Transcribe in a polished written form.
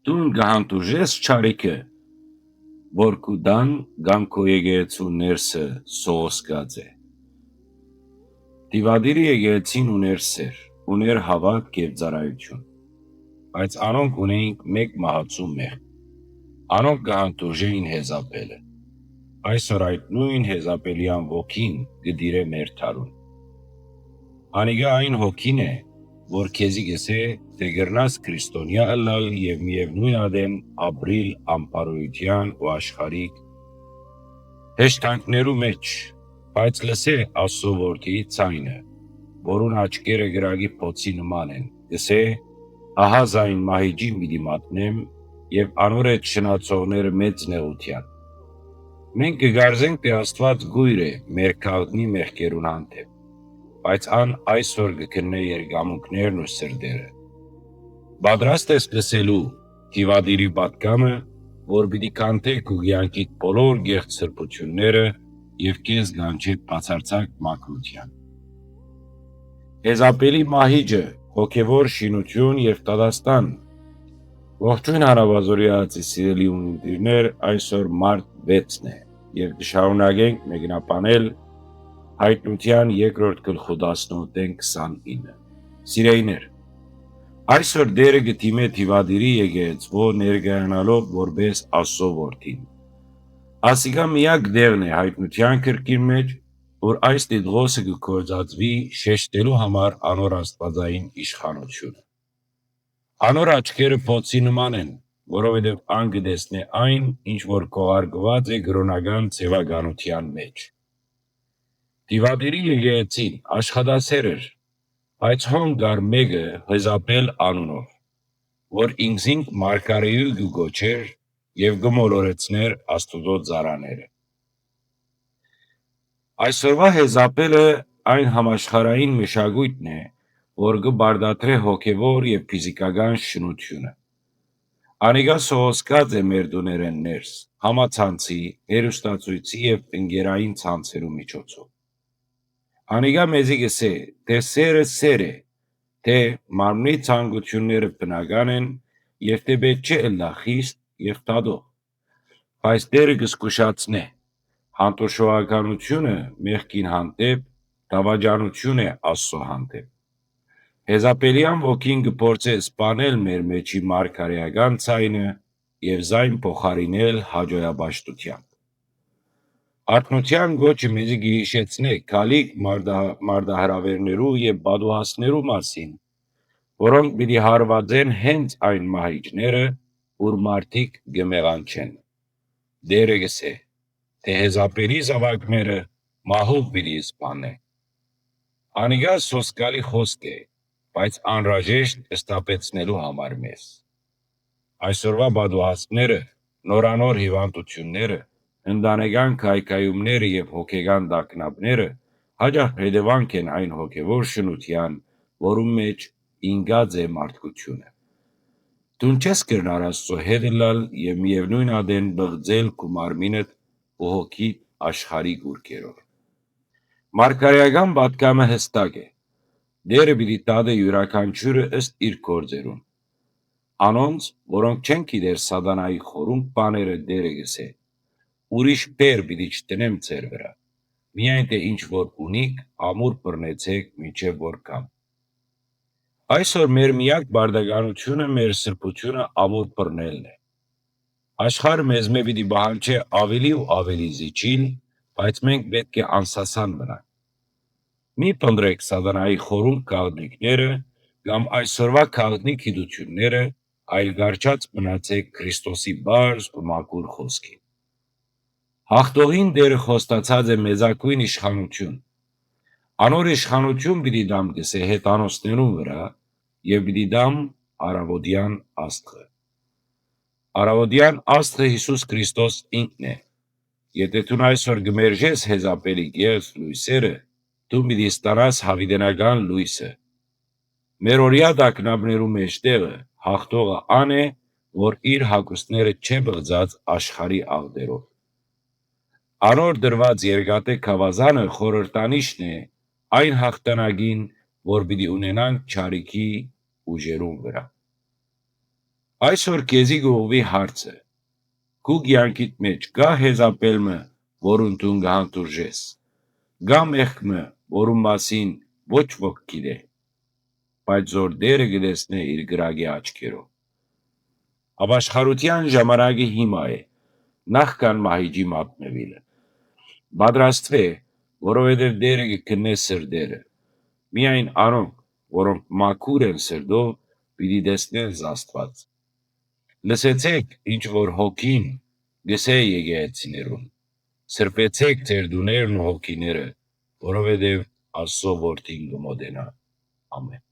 Տուն գահանտուժես չարիքը, որ կուդան գամ քո եկեղեցու ներսը սողոսկած է։ Տիվադիրի եկեղեցին ուներ սեր, ուներ հավատք եւ ծառայություն, բայց անոնք ունեին մեկ մահացու մեղք, անոնք գահանտուժեին հեզապելը։ Այսօր այդ նույն հեզապելյան ոգին գդիրե մեր թարուն։ Անիգա այն հոգին է, որ քեզի գսե, թե գրնաս քրիստոնյա ըլլալ եւ միևնույն ադեն ապրիլ ամպարոյության ու աշխարհիկ հեշտանքներու մեջ, բայց լսե Աստծո որդիի ցայնը, որուն աչքերը գրագի փոցի նման են, գսե, ահա զայն մահիջին պիտի մատնեմ եւ անոր այդ շնացողները մեծ նեղության։ Մենք կգարձենք, թե Աստված գույր է մեր քաղտնի մեղքերուն հանդեպ, բայց ան այսօր կքննե երգամունքներն ու սրդերը։ Պատրաստ ես լսելու Տիվադիրի պատգամը, որ պիտի կանթե քու կյանքիդ բոլոր գեղձ սրբությունները եւ քեզ գանչի բացարձակ մաքրության։ Հեզապելի մահիջը, հոգևոր շինություն եւ տադաստան։ Ողջույն հարավազորյացի սիրելի ունիտիրներ, այսօր մարտ 6-ն է եւ կշարունակենք մեկնաբանել Հայտնության 2-րդ գլխու 18-ին 29։ Սիրեիներ, այսօր դերը գտիմե Տիվադիրի եկեղեցվո ներկայանալով որպես Աստծո որդին։ Ասիկա միակ դերն է Հայտնության գրքին մեջ, որ այս տիտղոսը կգործածվի շեշտելու համար անոր աստվածային իշխանությունը։ Անոր աչքերը փոցի նման են, որովհետև ան կտեսնե այն, ինչ որ կողարկված է գրոնական ձևականության մեջ։ Տիվադիրի եկեղեցին աշխատասեր էր, բայց հոն գար մեկը Հեզապել անունով, որ ինքզինք մարգարեյու կգոչեր եւ կմոլորեցներ Աստուծո ծառաները։ Այսօրվա Հեզապելը այն համաշխարհային մշակույթն է, որ կբարդատրե հոգևոր եւ ֆիզիկական շնությունը։ Անիգա սողոսկած է մեր դուներեն ներս, համացանցի, հերոստացույցի եւ ընկերային ցանցերու միջոցով։ Անիգա մեզի գսե, թե սերը սեր է, թե մարմնի ցանկությունները բնական են եւ թե պետք չէ ըլլա խիստ եւ տադող, բայց դերը կզգուշացնե, հանդուրժողականությունը մեղքին հանդեպ դավաճանություն է Աստծո հանդեպ։ Հեզապելյան ոգին կփորձե սպանել մեր մեջի մարգարեական ցայնը եւ զայն փոխարինել հաջողապաշտությամբ։ Արթնության գոչը մեզի գիշեցնե քալիք մարդահրավերներու եւ բադուհասներու մասին, որոնք պիտի հարվածեն հենց այն մահիճները, որ մարդիկ կմեղանչեն։ Դերը գսե, թե Հեզապելի զավակները մահով պիտի սպանե։ Անիգա սոսկալի խոսք է, բայց անհրաժեշտ ստապեցնելու համար մեզ։ Այսօրվա բադուհասները, նորանոր հիվանդությունները, ընտանեկան քայքայումները եւ հոգեգան տագնապները հաճախ հետևանք են այն հոգևոր շնության, որում մեջ ինգած է մարդկությունը։ Դուն չես կրնար Աստծո հետ ըլլալ եւ միևնույն ադեն բղձել քու մարմինդ ու հոգիդ աշխարհի գուրքերով։ Մարգարեական պատգամը հստակ է։ Դերը պիտի տադե յուրաքանչյուրը ըստ իր գործերուն։ Անոնց, որոնք չեն գիտեր սատանայի խորունկ բաները, դերը գսե, ուրիշ բեր պիտի չտնեմ ձեր վրա, միայն թե ինչ որ ունիք, ամուր բռնեցեք մինչև որ կամ։ Այսօր մեր միակ բարդականությունը մեր սրբությունը ամուր բռնելն է։ Աշխարհը մեզ մե պիտի բանջե ավելի ու ավելի զիջիլ, բայց մենք պետք է անսասան մնանք։ Մի փնտրեք սատանայի խորունկ քաղաքները կամ այսօրվա քաղաքնի գիտությունները, այլ գարչած մնացեք Քրիստոսի բարձ ու մաքուր խոսքին։ Հաղթողին դերը խոստացած է մեծակույն իշխանություն։ Անոր իշխանություն պիտի դամ գսե հետանոսներուն վրա եւ պիտի դամ արավոդյան աստղը։ Արավոդյան աստղը Հիսուս Քրիստոս ինքն է։ Եթե դու այսօր գմերժես Հեզապելի գեղձ լույսերը, դու պիտի ստանաս հավիտենական լույսը։ Մեր օրյա տագնապներու մեջտեղը հաղթողը ան է, որ իր հագուստները չէ բղծած աշխարհի աղտերով։ Անոր դրված երկատե քավազանը խորհրդանիշն է այն հաղթանակին, որ պիտի ունենանք չարիքի ուժերուն վրա։ Այսօր քեզի գողվի հարցը. քու կյանքիդ մեջ կա հեզապելմը, որուն դու գահանտուրժես, գա մեղքմը, որում մասին ոչ ոք գիտե, բայց որ դերը գտեսնե իր գրագի աչքերով։ Ապաշխարության ժամանակի հիմա է, նախքան մահիճի մատնևիլը։ Պատրաստվե, որովհետև դերը կգնե սրդերը։ Միայն անոնք, որոնք մաքուր են սրդով, պիտի տեսնեն Աստված։ Լսեցեք, ինչ որ հոգին գսե եկեղեցիներուն. սրբեցեք ձեր դուներն ու հոգիները, որովհետև Աստծո որդին կմոտենա։ Ամեն։